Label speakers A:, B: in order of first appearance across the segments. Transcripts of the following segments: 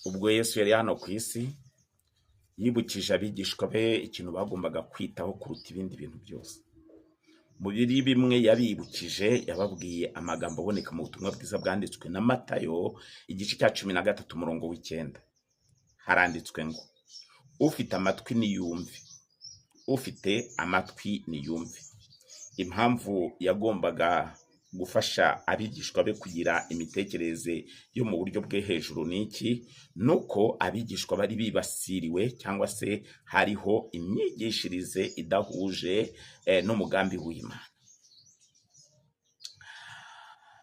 A: ubwo Yesu yari hano ku isi yibukije abigishwa be ikintu bagombaga kwitaho kuruta ibindi bintu byose. Mu biri bimwe yabibukije, yababwiye amagambo aboneka mu butumwa bwiza bwanditswe na Matayo igice cya 13 umurongo w'9. Haranditswe ngo ufite amatwi niyumve, ufite amatwi niyumve. Impamvu yagombaga gufasha abigishwa be kugira imitekerereze yo mu buryo bwe hejuru niki, nuko abigishwa bari bibasiriwe cyangwa se hariho imyigishirize idahuje n'umugambi w'Imana.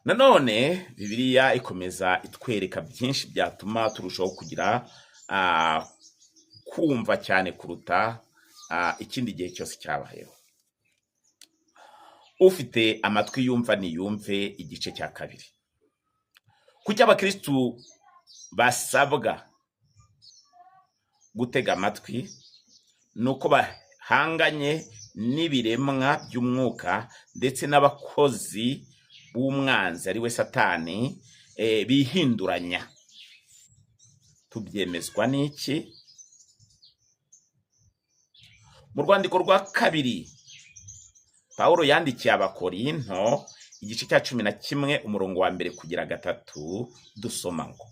A: Nanone Bibiliya ikomeza itwereka byinshi byatuma turushaho kugira kumva cyane kuruta ikindi gihe cyose cyabayeho. Ufite amatwi yumva niyumve igice cya 2. Kuki abakristu basabwa gutega amatwi? Nuko bahanganye n'ibiremwa by'umwuka ndetse n'abakozi b'umwanzi ari we Satani bihinduranya. Tubyemezwa n'iki? Mu rwandiko rwa 2 Paulo yandikiye Abakorinto igice cya 11 umurongo wa 1 kugera 3 dusoma ngo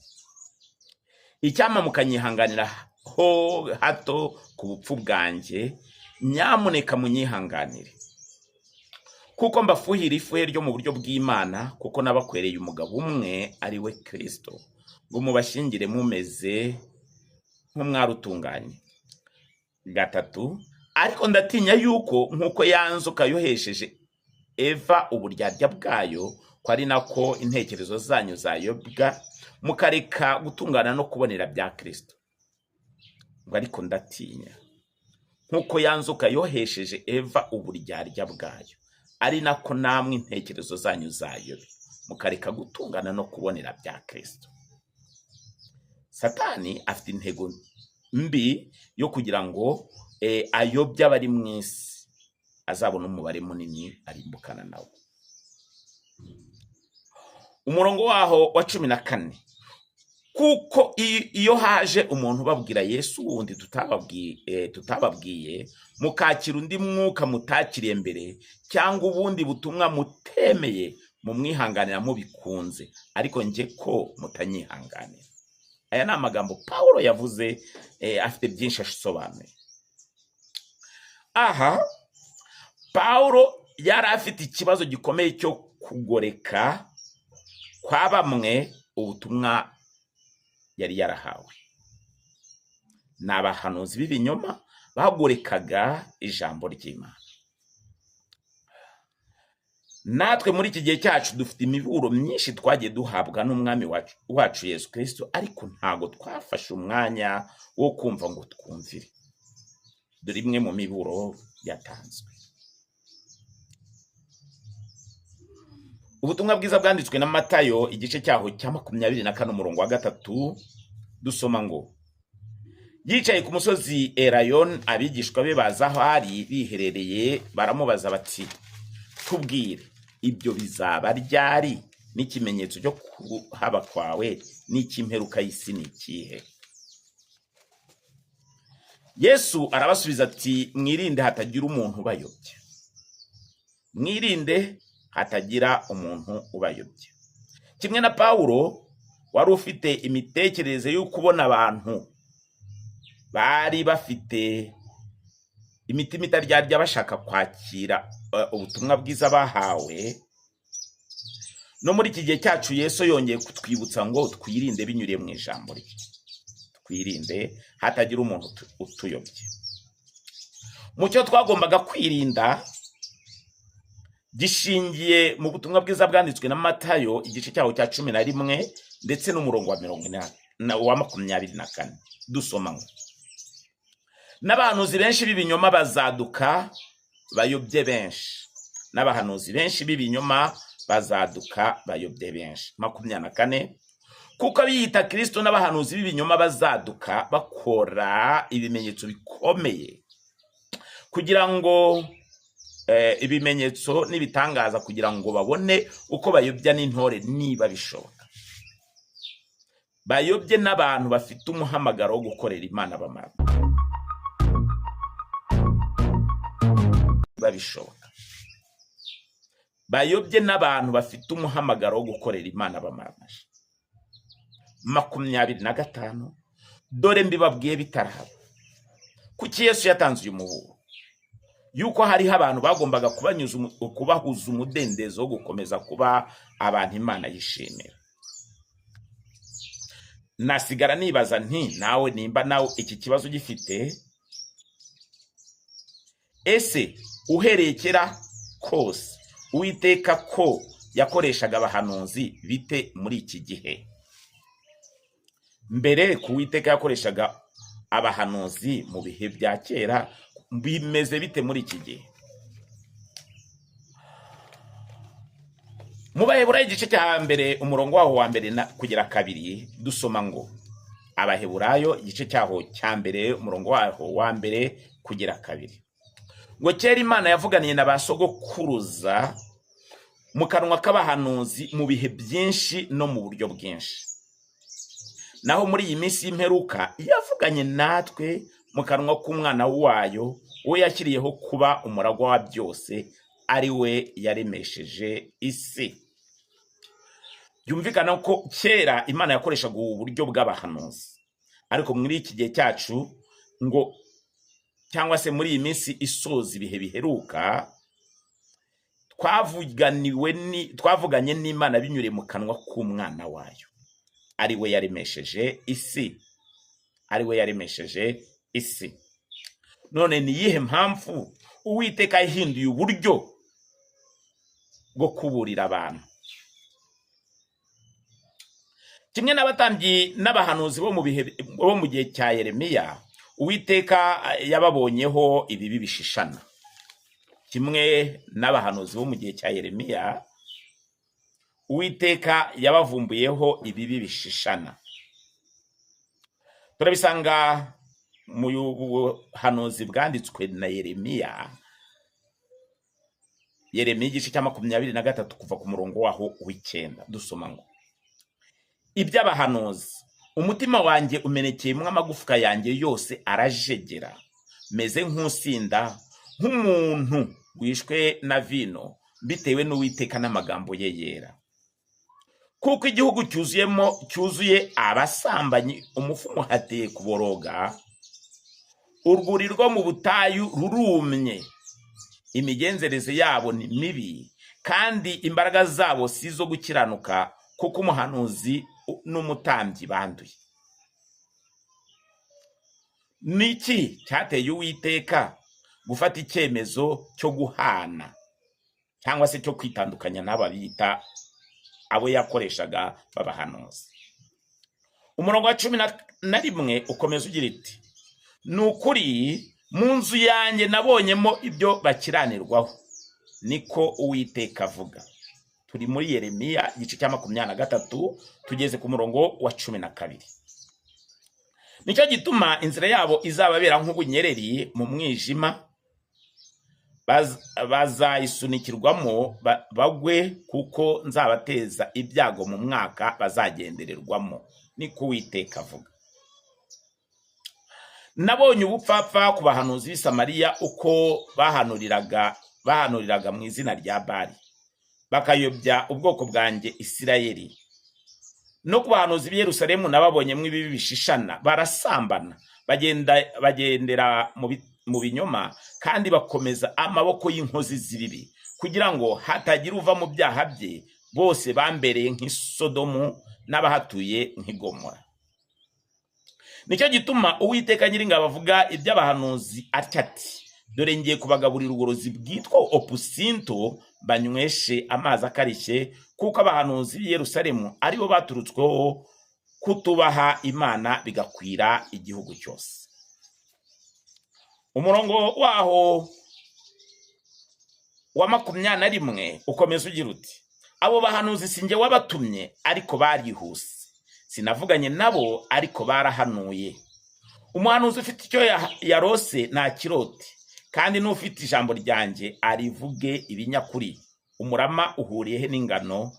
A: icyama mukanyihanganira ho hato ku bupfu bwanjye, nyamuneka munyihanganire kuko mbafuhira ifuhe ryo mu buryo bw'Imana, kuko nabakwereye umugabo umwe ari we Kristo, ngo mubashyingire mumeze nk'umwarutunganye. 3 Ariko ndatinya yuko nkuko yanzuka yohesheje Eva uburyarya bwayo, ko ari nako intekerezo zanyu zayobwa, mukareka gutungana no kubonera bya Kristo. Ngo ariko ndatinya nkuko yanzuka yohesheje Eva uburyarya bwayo, ari nako namwe intekerezo zanyu zayobwa, mukareka gutungana no kubonera bya Kristo. Satani afite intego mbi yo kugira ngo ayobya abari mu isi, azabona umubare munini arimbukana nawo. Umurongo waho wa 14, kuko iyo haje umuntu babwira Yesu wundi tutababwiye, mukakira undi mwuka mutakiriye mbere, cyangwa ubundi butumwa mutemeye, mumwihanganira mubikunze, ariko nje ko mutanyihanganira. Aya ni amagambo Paulo yavuze, afite byinshi asobanuye. Aha Paulo yari afite ikibazo gikomeye cyo kugoreka kwa bamwe ubutumwa yari yarahawe. N'abahanuzi b'ibinyoma bagorekaga ijambo ry'Imana. Natwe muri iki gihe cyacu dufite imiburo myinshi twagiye duhabwa n'umwami wacu Yesu Kristo, ariko ntago twafashe umwanya wo kumva ngo twumvire. Dore imwe mu miburo yatanzwe. Ubutumwa bwiza bwanditswe na Matayo igice cyaho cya 24 umurongo wa 3 dusoma ngo yicaye ku musozi Elayon, abigishwa be baza aho ari biherereye, baramubaza bati tubwire ibyo bizaba ryari, n'ikimenyetso cyo kuhaba kwawe n'icy'imperuka y'isi ni ikihe? Yesu arabasubiza ati mwirinde hatagira umuntu ubayobya. Mwirinde hatagira umuntu ubayobya. Kimwe na Paulo wari ufite imitekerereze yo kubona abantu bari bafite imitima itaryarya bashaka kwakira ubutumwa bwiza bahawe, no muri iki gihe cyacu Yesu yongeye kutwibutsa ngo twirinde binyuriye mu ijambo rye. Twirinde hatagira umuntu utuyobye. Mucyo twagombaga kwirinda gishingiye mu butumwa bwiza bwanditswe na Matayo igice cyaho cya 11 ndetse n'umurongo wa 24 dusoma ngo n'abahanuzi benshi b'ibinyoma bazaduka bayobye benshi. N'abahanuzi benshi b'ibinyoma bazaduka bayobye benshi. 24 Kuko abiyita Kristo n'abahanuzi b'ibinyoma bazaduka bakora ibimenyetso bikomeye, kugira ngo ibimenyetso n'ibitangaza, kugira ngo babone uko bayobya n'intore niba bishoboka. bayobye n'abantu bafite umuhamagaro wo gukorera Imana bamara babishoboka. Bayobye n'abantu bafite umuhamagaro wo gukorera Imana bamaramaje. 25 dore mbibabwiye bitarahaba. Kuki Yesu yatanze uyu muburo? Yuko hariho abantu bagombaga kubahuza umudendezo wo gukomeza kuba abantu Imana yishimira. Nasigara nibaza nti nawe nimba nawe iki kibazo gifite, ese uhereye kera kose Uwiteka ko yakoreshaga abahanuzi bite muri iki gihe? Mbere ku Uwiteka yakoreshaga abahanuzi mu bihe bya kera, bimeze bite muri iki gihe? Mu Baheburayo igice cya mbere umurongo waho wa mbere kugera 2 dusoma ngo, Abaheburayo igice cyaho cya mbere umurongo waho wa mbere kugera 2, ngo kera Imana yavuganiye na basogokuruza mu kanwa k'abahanuzi mu bihe byinshi no mu buryo bwinshi. Naho muri iyi minsi y'imperuka yavuganye natwe mu kanwa k'umwana wayo, uwo yashyiriyeho kuba umuragwa wa byose, ari we yaremesheje isi. Byumvikana ko kera Imana yakoreshaga ubu buryo bw'abahanuzi, ariko muri iki gihe cyacu ngo cyangwa se muri iyi minsi isoza ibihe biheruka, twavuganye n'Imana binyuriye mu kanwa k'umwana wayo, ari we yaremesheje isi. Ari we yaremesheje isi. None ni yihe mpamvu Uwiteka yahinduye uburyo bwo kuburira abantu? Kimwe n'abatambyi n'abahanuzi bo mu gihe cya Yeremiya, Uwiteka yababonyeho ibibi bishishana. Kimwe n'abahanuzi bo mu gihe cya Yeremiya, Uwiteka yabavumbuyeho ibibi bishishana. Turabisanga mu buhanuzi bwanditswe na Yeremiya. Yeremiya igice cya 23 kuva ku murongo waho w'9 dusoma ngo, iby'abahanuzi, umutima wanjye umenekeyemo amagufwa yanjye yose arajegera, meze nk'usinda, nk'umuntu wishwe na vino, bitewe n'Uwiteka n'amagambo ye yera. Kuko igihugu cyuzuye abasambanyi, umufumo hateye kuboroga, urwuri rwo mu butayu rurumye, imigenzereze yabo ni mibi, kandi imbaraga zabo si izo gukiranuka, kuko umuhanuzi n'umutambyi banduye. Niki cyateye Uwiteka gufata icyemezo cyo guhana cyangwa se cyo kwitandukanya n'ababita abo yakoreshaga babahanuzi? Umurongo wa 11 ukomeza ugira iti, nukuri mu nzu yanjye nabonyemo ibyo bakiranirwaho, niko Uwiteka avuga. Turi muri Yeremiya igice cya 23 tugeze ku murongo wa 12. Nicyo gituma inzira yabo izababera nk'ubunyereri mu mwijima, bazayisunikirwamo bagwe, kuko nzabateza ibyago mu mwaka bazagendererwamo, niko Uwiteka avuga. Nabonye ubupfapfa ku bahanuzi b'i Samariya, uko bahanuriraga mu izina rya Bali, bakayobya ubwoko bwanjye Isirayeli. No ku bahanuzi b'i Yerusalemu nababonyemo ibibi bishishana, barasambana, bagendera mu binyoma, kandi bakomeza amaboko y'inkozi z'ibibi, kugira ngo hatagira uva mu byaha bye. Bose bambereye nk'isodomu, n'abahatuye nk'igomora. Nicyo gituma Uwiteka Nyiringabo avuga iby'abahanuzi atya ati, dore ngiye kubagaburira ubworozi bwitwa opusinto, banyweshe amazi akarishye, kuko abahanuzi b'i Yerusalemu aribo baturutsweho kutubaha Imana, bigakwira igihugu cyose. Umurongo waho wa 21 ukomeza ugira uti, abo bahanuzi sinjye wabatumye, ariko barihuse, sinavuganye nabo, ariko barahanuye. Umuhanuzi ufite icyo yarose ntakirote, kandi n'ufite ijambo ryanjye arivuge ibinyakuri. Umurama uhuriye he n'ingano?